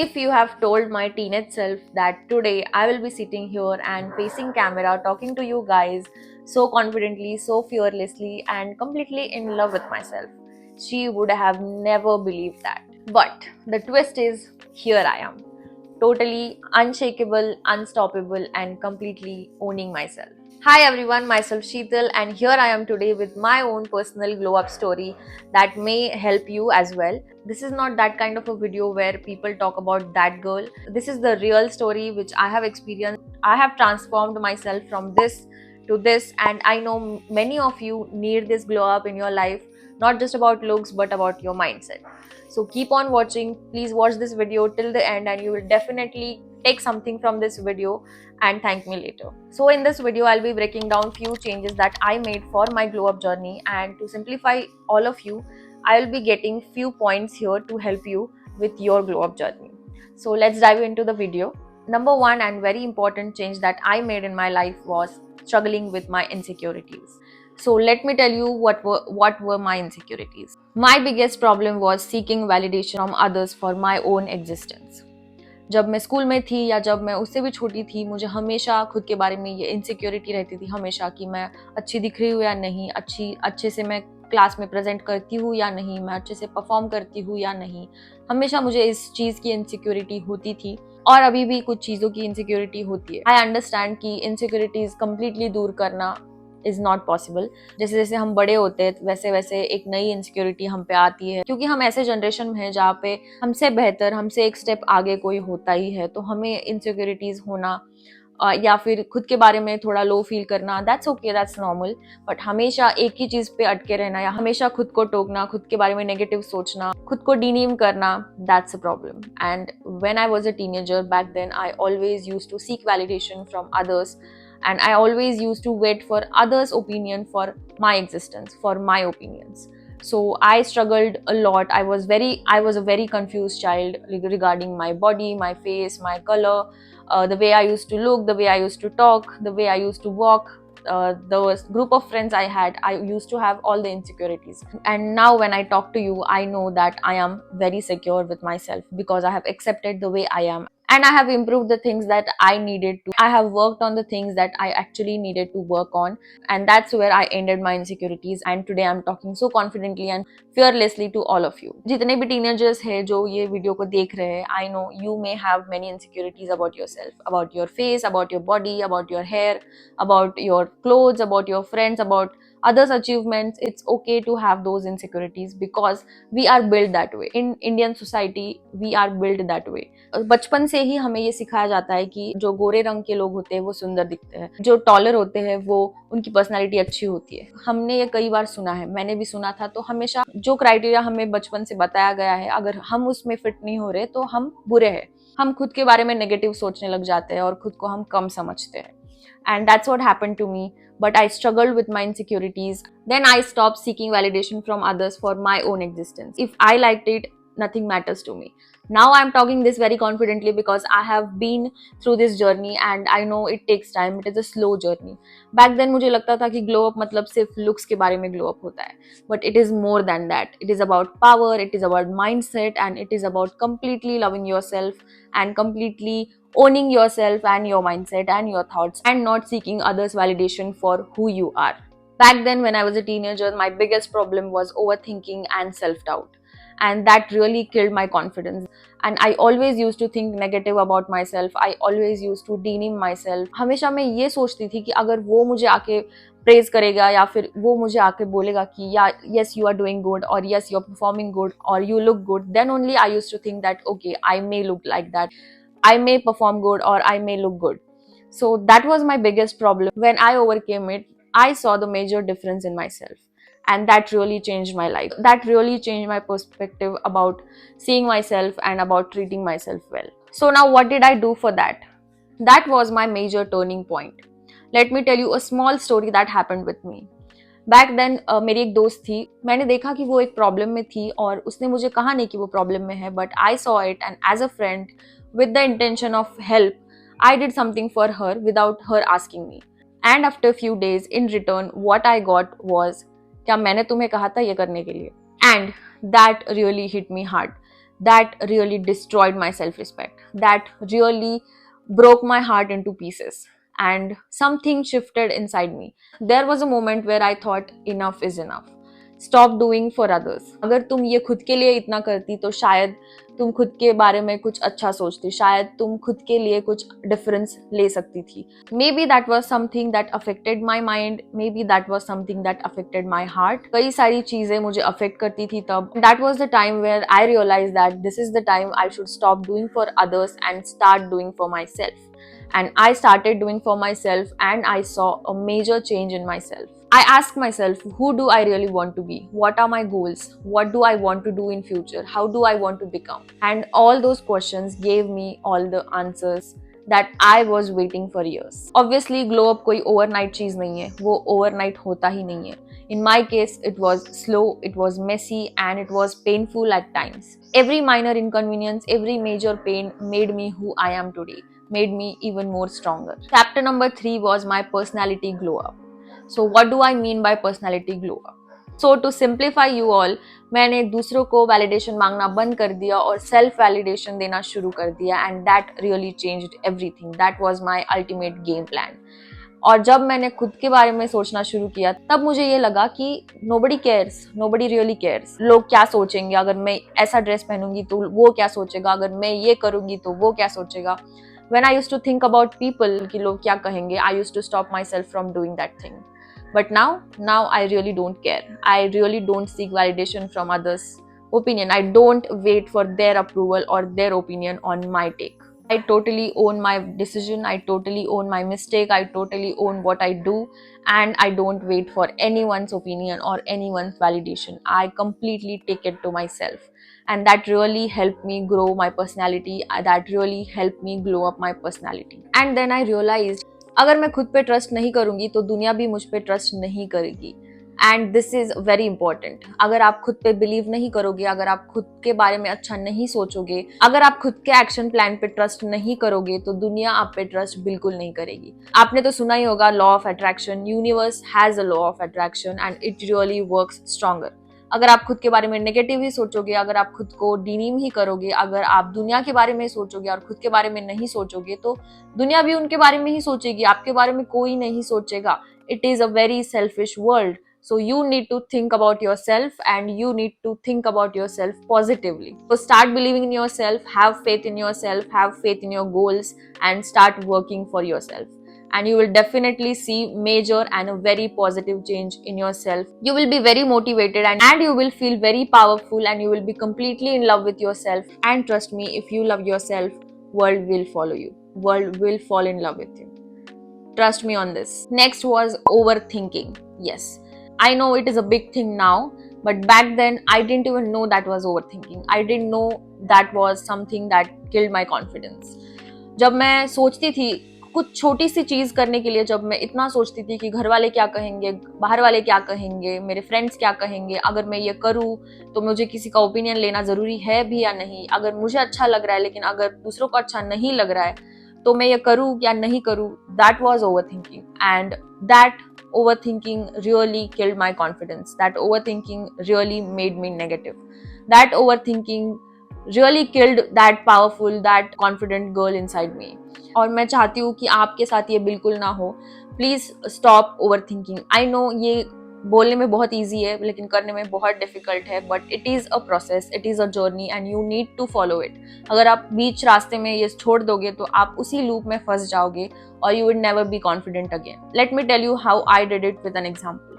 If you have told my teenage self that today I will be sitting here and facing camera talking to you guys so confidently, so fearlessly, and completely in love with myself, she would have never believed that. But the twist is, here I am, totally unshakable, unstoppable, and completely owning myself. Hi everyone, myself Sheetal, and here I am today with my own personal glow up story that may help you as well. This is not that kind of a video where people talk about that girl. This is the real story which I have experienced. I have transformed myself from this to this, and I know many of you need this glow up in your life, not just about looks but about your mindset. So keep on watching. Please watch this video till the end, and you will definitely take something from this video and thank me later. So in this video, I'll be breaking down few changes that I made for my glow up journey, and to simplify all of you, I will be getting few points here to help you with your glow up journey. So let's dive into the video. Number one and very important change that I made in my life was struggling with my insecurities. So let me tell you what were my insecurities. My biggest problem was seeking validation from others for my own existence. जब मैं school में थी या जब मैं उससे भी छोटी थी, मुझे हमेशा खुद के बारे में ये इनसिक्योरिटी रहती थी हमेशा कि मैं अच्छी दिख रही हूँ या नहीं, अच्छे से मैं क्लास में प्रेजेंट करती हूँ या नहीं, मैं अच्छे से परफॉर्म करती हूँ या नहीं। हमेशा मुझे इस चीज़ की इनसिक्योरिटी होती थी और अभी भी कुछ चीज़ों की इनसिक्योरिटी होती है। आई अंडरस्टैंड कि इनसिक्योरिटीज कम्प्लीटली दूर करना इज नॉट पॉसिबल। जैसे जैसे हम बड़े होते हैं वैसे वैसे एक नई इनसिक्योरिटी हम पे आती है, क्योंकि हम ऐसे जनरेशन में हैं जहाँ पे हमसे बेहतर, हमसे एक स्टेप आगे कोई होता ही है, तो हमें इनसिक्योरिटीज होना या फिर खुद के बारे में थोड़ा लो फील करना, that's okay, that's normal. But हमेशा एक ही चीज पे अटके रहना या हमेशा खुद को टोकना, खुद के बारे में नेगेटिव सोचना, खुद को डीनेम करना, that's a problem. And when I was a teenager back then I always used to seek validation from others, and I always used to wait for others' opinion for my existence, for my opinions. So I struggled a lot. I was a very confused child regarding my body, my face, my color, the way I used to look, the way I used to talk, the way I used to walk. The group of friends I had, I used to have all the insecurities. And now when I talk to you, I know that I am very secure with myself because I have accepted the way I am. And I have improved the things that I needed to. I have worked on the things that I actually needed to work on. And that's where I ended my insecurities. And today I'm talking so confidently and fearlessly to all of you. जितने भी teenagers हैं जो ये video को देख रहे हैं, I know you may have many insecurities about yourself, about your face, about your body, about your hair, about your clothes, about your friends, about others' achievements. It's okay to have those insecurities because we are built that way. In Indian society, we are built that way. बचपन से ही हमें ये सिखाया जाता है कि जो गोरे रंग के लोग होते हैं वो सुंदर दिखते हैं, जो टॉलर होते हैं वो उनकी पर्सनालिटी अच्छी होती है। हमने ये कई बार सुना है, मैंने भी सुना था। तो हमेशा जो क्राइटेरिया हमें बचपन से बताया गया है, अगर हम उसमें फिट नहीं हो रहे तो हम बुरे हैं। हम खुद के बारे में नेगेटिव सोचने लग जाते हैं और खुद को हम कम समझते हैं। And that's what happened to me. But I struggled with my insecurities. Then I stopped seeking validation from others for my own existence. If I liked it, nothing matters to me. Now I'm talking this very confidently because I have been through this journey and I know it takes time. It is a slow journey. Back then मुझे लगता था कि glow up मतलब सिर्फ looks के बारे में glow up होता है. But it is more than that. It is about power, it is about mindset, and it is about completely loving yourself and completely owning yourself and your mindset and your thoughts and not seeking others' validation for who you are. Back then, when I was a teenager, my biggest problem was overthinking and self-doubt. And that really killed my confidence. And I always used to think negative about myself. I always used to demean myself. हमेशा मैं ये सोचती थी कि अगर वो मुझे आके प्रेज करेगा या फिर वो मुझे आके बोलेगा कि या yes you are doing good or yes you are performing good or you look good, then only I used to think that okay, I may look like that, I may perform good or I may look good. So that was my biggest problem. When I overcame it, I saw the major difference in myself. And that really changed my life. That really changed my perspective about seeing myself and about treating myself well. So now what did I do for that? That was my major turning point. Let me tell you a small story that happened with me. Back then मेरी एक दोस्त थी, मैंने देखा कि वो एक problem में थी और उसने मुझे कहा नहीं कि वो प्रॉब्लम में है, but I saw it and as a friend with the intention of help, I did something for her without her asking me. And after a few days, in return, what I got was, क्या मैंने तुम्हें कहा था ये करने के लिए? And that really hit me hard. that really destroyed my self-respect, that really broke my heart into pieces, and something shifted inside me. There was a moment where I thought enough is enough. Stop doing for others. अगर तुम ये खुद के लिए इतना करती तो शायद तुम खुद के बारे में कुछ अच्छा सोचती, शायद तुम खुद के लिए कुछ डिफरेंस ले सकती थी. Maybe that was something that affected my mind, maybe that was something that affected my heart. कई सारी चीजें मुझे अफेक्ट करती थी तब. That was the time where I realize that this is the time I should stop doing for others and start doing for myself. And I started doing for myself, and I saw a major change in myself. I asked myself, who do I really want to be? What are my goals? What do I want to do in future? How do I want to become? And all those questions gave me all the answers that I was waiting for years. Obviously, glow up कोई overnight चीज नहीं है, वो overnight होता ही नहीं है. In my case, it was slow, it was messy, and it was painful at times. Every minor inconvenience, every major pain made me who I am today, made me even more stronger. Chapter number 3 was my personality glow up. So what do I mean by personality glow up? So to simplify you all, मैंने दूसरों को validation मांगना बंद कर दिया और self validation देना शुरू कर दिया, and that really changed everything. That was my ultimate game plan. और जब मैंने खुद के बारे में सोचना शुरू किया तब मुझे ये लगा कि nobody cares, nobody really cares. लोग क्या सोचेंगे, अगर मैं ऐसा ड्रेस पहनूंगी तो वो क्या सोचेगा, अगर मैं ये करूंगी तो वो क्या सोचेगा. When I used to think about people कि लोग क्या कहेंगे, I used to stop myself from doing that thing. But now I really don't care. I really don't seek validation from others' opinion. I don't wait for their approval or their opinion on my take. I totally own my decision. I totally own my mistake. I totally own what I do. And I don't wait for anyone's opinion or anyone's validation. I completely take it to myself. And that really helped me grow my personality. That really helped me glow up my personality. And then I realized, अगर मैं खुद पे trust नहीं करूंगी तो दुनिया भी मुझ पे ट्रस्ट नहीं करेगी. And this is very important. अगर आप खुद पे बिलीव नहीं करोगे, अगर आप खुद के बारे में अच्छा नहीं सोचोगे, अगर आप खुद के एक्शन प्लान पे ट्रस्ट नहीं करोगे तो दुनिया आप पे ट्रस्ट बिल्कुल नहीं करेगी. आपने तो सुना ही होगा law of attraction. Universe has a law of attraction and it really works stronger. अगर आप खुद के बारे में नेगेटिव ही सोचोगे, अगर आप खुद को डीनीम ही करोगे, अगर आप दुनिया के बारे में सोचोगे और खुद के बारे में नहीं सोचोगे तो दुनिया भी उनके बारे में ही सोचेगी, आपके बारे में कोई नहीं सोचेगा. It is a very selfish world. So you need to think about yourself, and you need to think about yourself positively. So start believing in yourself, have faith in yourself, have faith in your goals, and start working for yourself. And you will definitely see major and a very positive change in yourself. You will be very motivated, and you will feel very powerful, and you will be completely in love with yourself. And trust me, if you love yourself, world will follow you. World will fall in love with you. Trust me on this. Next was overthinking. Yes, I know it is a big thing now, but back then I didn't even know that was overthinking. I didn't know that was something that killed my confidence. जब मैं सोचती थी कुछ छोटी सी चीज करने के लिए, जब मैं इतना सोचती थी कि घर वाले क्या कहेंगे, बाहर वाले क्या कहेंगे, मेरे फ्रेंड्स क्या कहेंगे, अगर मैं ये करूँ तो मुझे किसी का ओपिनियन लेना जरूरी है भी या नहीं, अगर मुझे अच्छा लग रहा है लेकिन अगर दूसरों को अच्छा नहीं लग रहा है तो मैं ये करूँ या नहीं करूँ. That was overthinking, and that overthinking really killed my confidence. That overthinking really made me negative. That overthinking really killed that powerful, that confident girl inside me. और मैं चाहती हूँ कि आपके साथ ये बिल्कुल ना हो. Please stop overthinking. I know ये बोलने में बहुत ईजी है लेकिन करने में बहुत डिफिकल्ट है, but it is a process, it is a journey, and you need to follow it. अगर आप बीच रास्ते में ये छोड़ दोगे तो आप उसी लूप में फंस जाओगे और you will never be confident again. Let me tell you how I did it with an example.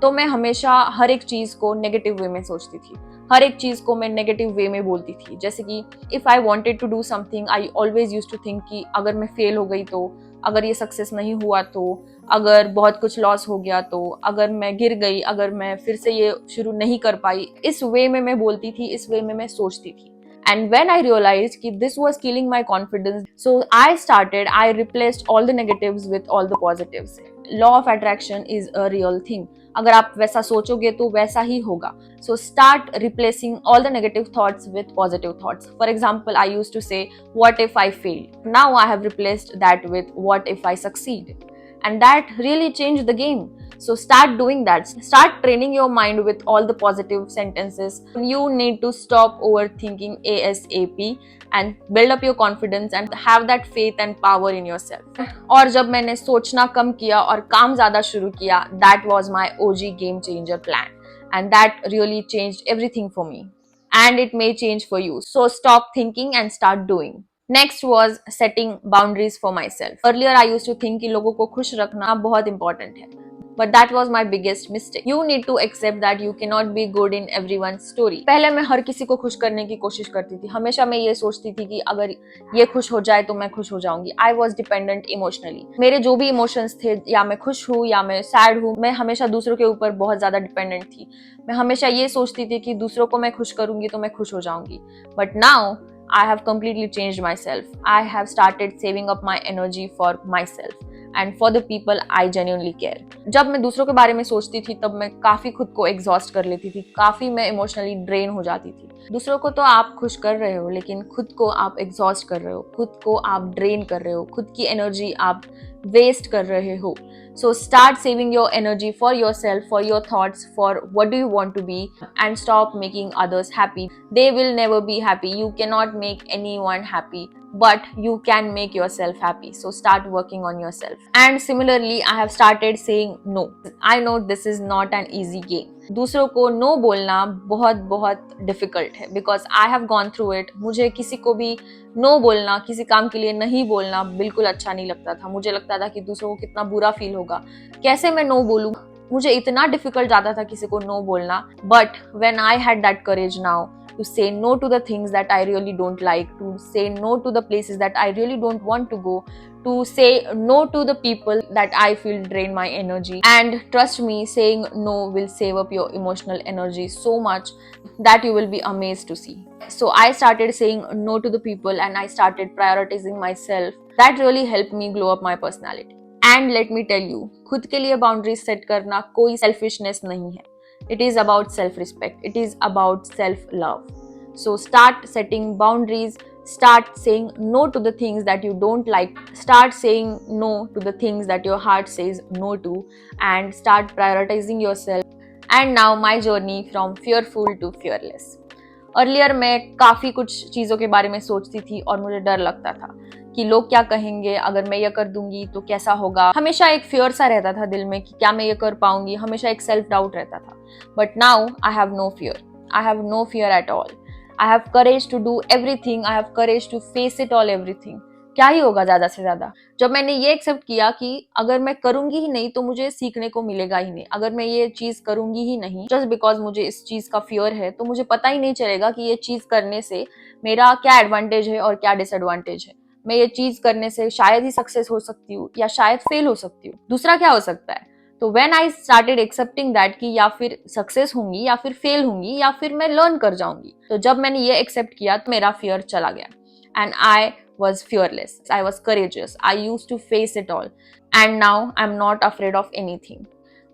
तो मैं हमेशा हर एक चीज को नेगेटिव वे में सोचती थी, हर एक चीज को मैं नेगेटिव वे में बोलती थी. जैसे कि if I wanted to do something, I always used to think कि अगर मैं फेल हो गई तो, अगर ये सक्सेस नहीं हुआ तो, अगर बहुत कुछ लॉस हो गया तो, अगर मैं गिर गई, अगर मैं फिर से ये शुरू नहीं कर पाई. इस वे में मैं बोलती थी, इस वे में मैं सोचती थी. And when I realized कि this was killing my confidence, so I replaced all the negatives with all the positives. Law of attraction is a real thing. अगर आप वैसा सोचोगे तो वैसा ही होगा. So start replacing all the negative thoughts with positive thoughts. For example, I used to say, what if I fail? Now I have replaced that with what if I succeed? and that really changed the game. So start doing that. Start training your mind with all the positive sentences. You need to stop overthinking ASAP and build up your confidence and have that faith and power in yourself. और जब मैंने सोचना कम किया और काम ज़्यादा शुरू किया, that was my OG game changer plan, and that really changed everything for me. And it may change for you. So stop thinking and start doing. Next was setting boundaries for myself. Earlier I used to think कि लोगों को खुश रखना बहुत important है. But that was my biggest mistake. You need to accept that you cannot be good in everyone's story. पहले मैं हर किसी को खुश करने की कोशिश करती थी. हमेशा मैं ये सोचती थी कि अगर ये खुश हो जाए तो मैं खुश हो जाऊंगी. I was dependent emotionally. मेरे जो भी इमोशंस थे, या मैं खुश हूँ या मैं सैड हूँ, मैं हमेशा दूसरों के ऊपर बहुत ज्यादा डिपेंडेंट थी. मैं हमेशा ये सोचती थी कि दूसरों को मैं खुश करूंगी तो मैं खुश हो जाऊंगी. But now I have completely changed myself. I have started saving up my energy for myself and for the people I genuinely care. जब मैं दूसरों के बारे में सोचती थी तब मैं काफी खुद को एग्जॉस्ट कर लेती थी, काफी मैं इमोशनली ड्रेन हो जाती थी. दूसरों को तो आप खुश कर रहे हो, लेकिन खुद को आप एग्जॉस्ट कर रहे हो, खुद को आप ड्रेन कर रहे हो, खुद की एनर्जी आप वेस्ट कर रहे हो. So start saving your energy for yourself, for your thoughts, for what do you want to be, and stop making others happy. They will never be happy. You cannot make anyone happy, but you can make yourself happy. So start working on yourself. And similarly, I have started saying no. I know this is not an easy game. दूसरों को no बोलना बहुत बहुत difficult है, because I have gone through it. मुझे किसी को भी नो बोलना, किसी काम के लिए नहीं बोलना बिल्कुल अच्छा नहीं लगता था. मुझे लगता था कि दूसरों को कितना बुरा फील होगा, कैसे मैं नो बोलूं. मुझे इतना डिफिकल्ट जाता था किसी को नो बोलना. But when I had that courage now to say no to the things that I really don't like, to say no to the places that I really don't want to go, to say no to the people that I feel drain my energy. And trust me, saying no will save up your emotional energy so much that you will be amazed to see. So I started saying no to the people and I started prioritizing myself. That really helped me glow up my personality. And let me tell you, खुद के लिए boundaries set करना कोई selfishness नहीं है. It is about self-respect. It is about self-love. So start setting boundaries. Start saying no to the things that you don't like. Start saying no to the things that your heart says no to. And start prioritizing yourself. And now my journey from fearful to fearless. Earlier मैं काफ़ी कुछ चीज़ों के बारे में सोचती थी और मुझे डर लगता था कि लोग क्या कहेंगे, अगर मैं ये कर दूंगी तो कैसा होगा. हमेशा एक फियर सा रहता था दिल में कि क्या मैं ये कर पाऊंगी. हमेशा एक सेल्फ डाउट रहता था. But now I have no fear. I have no fear at all. I have courage to do everything. I have courage to face it all everything. क्या ही होगा ज़्यादा से ज़्यादा. जब मैंने ये एक्सेप्ट किया कि अगर मैं करूंगी ही नहीं तो मुझे सीखने को मिलेगा ही नहीं. अगर मैं ये चीज़ करूंगी ही नहीं जस्ट बिकॉज मुझे इस चीज़ का फियर है, तो मुझे पता ही नहीं चलेगा कि ये चीज़ करने से मेरा क्या एडवांटेज है और क्या डिसएडवांटेज है. मैं ये चीज़ करने से शायद ही सक्सेस हो सकती हूँ या शायद फेल हो सकती हूँ. दूसरा क्या हो सकता है. तो when I started accepting that कि या फिर सक्सेस होंगी या फिर फेल होंगी या फिर मैं लर्न कर जाऊंगी, तो जब मैंने ये एक्सेप्ट किया तो मेरा फियर चला गया. And I was fearless. I was courageous. I used to face it all. And now I'm not afraid of anything.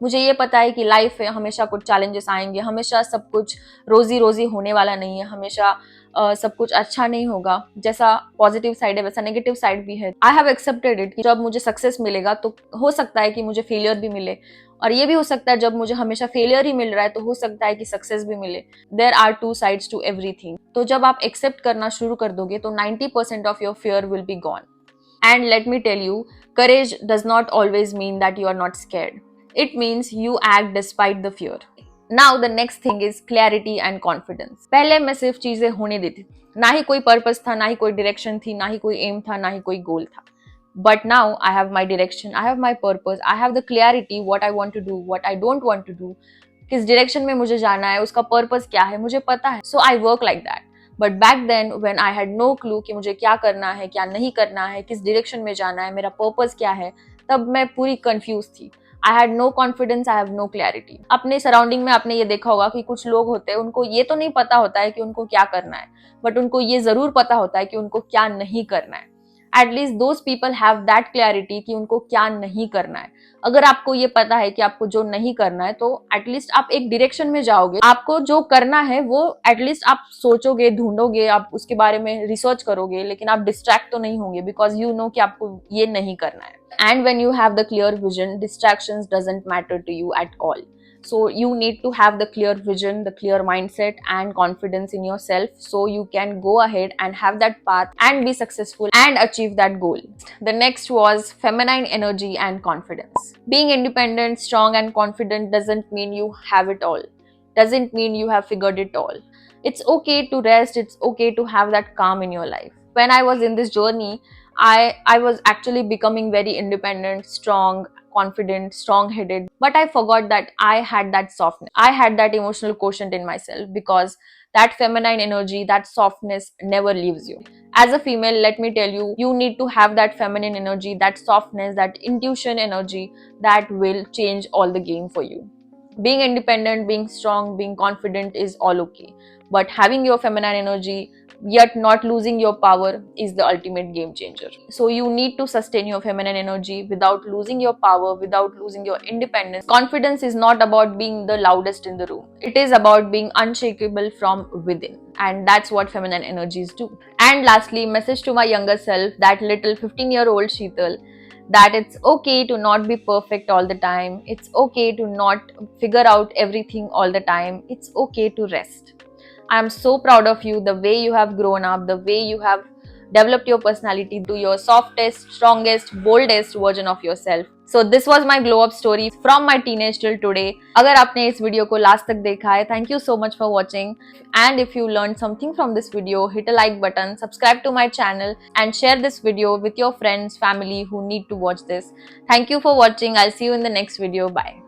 मुझे ये पता है कि लाइफ है, हमेशा कुछ चैलेंजेस आएंगे, हमेशा सब कुछ रोजी रोजी होने वाला नहीं है, हमेशा सब कुछ अच्छा नहीं होगा. जैसा पॉजिटिव साइड है वैसा नेगेटिव साइड भी है. I have accepted it. जब मुझे सक्सेस मिलेगा तो हो सकता है कि मुझे फेलियर भी मिले, और ये भी हो सकता है जब मुझे हमेशा फेलियर ही मिल रहा है तो हो सकता है कि सक्सेस भी मिले. There are two sides to everything. तो जब आप एक्सेप्ट करना शुरू कर दोगे तो 90% of your fear will be gone. And let me tell you, courage does not always mean that you are not scared. It means you act despite the fear. Now the next thing is clarity and confidence. पहले मैं सिर्फ चीजें होने देती थी. ना ही कोई purpose था, ना ही कोई डायरेक्शन थी, ना ही कोई एम था, ना ही कोई गोल था. But now I have my direction, I have my purpose, I have the clarity what I want to do, what I don't want to do. किस direction में मुझे जाना है, उसका purpose क्या है, मुझे पता है. So I work like that. But back then when I had no clue कि मुझे क्या करना है, क्या नहीं करना है, किस direction में जाना है, मेरा purpose क्या है, तब मैं पूरी confused थी. I had no confidence, I have no clarity. अपने सराउंडिंग में आपने ये देखा होगा कि कुछ लोग होते हैं, उनको ये तो नहीं पता होता है कि उनको क्या करना है, बट उनको ये जरूर पता होता है कि उनको क्या नहीं करना है. At least those people have that clarity कि उनको क्या नहीं करना है. अगर आपको ये पता है कि आपको जो नहीं करना है, तो एटलीस्ट आप एक डायरेक्शन में जाओगे. आपको जो करना है वो एटलीस्ट आप सोचोगे, ढूंढोगे, आप उसके बारे में रिसर्च करोगे, लेकिन आप डिस्ट्रैक्ट तो नहीं होंगे बिकॉज यू नो कि आपको ये नहीं करना है. And when you have the clear vision, distractions doesn't matter to you at all. So you need to have the clear vision, the clear mindset and confidence in yourself, so you can go ahead and have that path and be successful and achieve that goal. The next was feminine energy and confidence. Being independent, strong and confident doesn't mean you have it all, doesn't mean you have figured it all. It's okay to rest, it's okay to have that calm in your life. When I was in this journey, I was actually becoming very independent, strong, confident, strong-headed. But I forgot that I had that softness. I had that emotional quotient in myself, because that feminine energy, that softness never leaves you. As a female, let me tell you, you need to have that feminine energy, that softness, that intuition energy that will change all the game for you. Being independent, being strong, being confident is all okay. But having your feminine energy yet not losing your power is the ultimate game changer. So you need to sustain your feminine energy without losing your power, without losing your independence. Confidence is not about being the loudest in the room. It is about being unshakable from within. And that's what feminine energies do. And lastly, message to my younger self, that little 15-year-old Sheetal, that it's okay to not be perfect all the time. It's okay to not figure out everything all the time. It's okay to rest. I'm so proud of you, the way you have grown up, the way you have developed your personality to your softest, strongest, boldest version of yourself. So this was my glow up story from my teenage till today. अगर आपने इस video को last तक देखा है, thank you so much for watching. And if you learned something from this video, hit a like button, subscribe to my channel and share this video with your friends, family who need to watch this. Thank you for watching. I'll see you in the next video. Bye.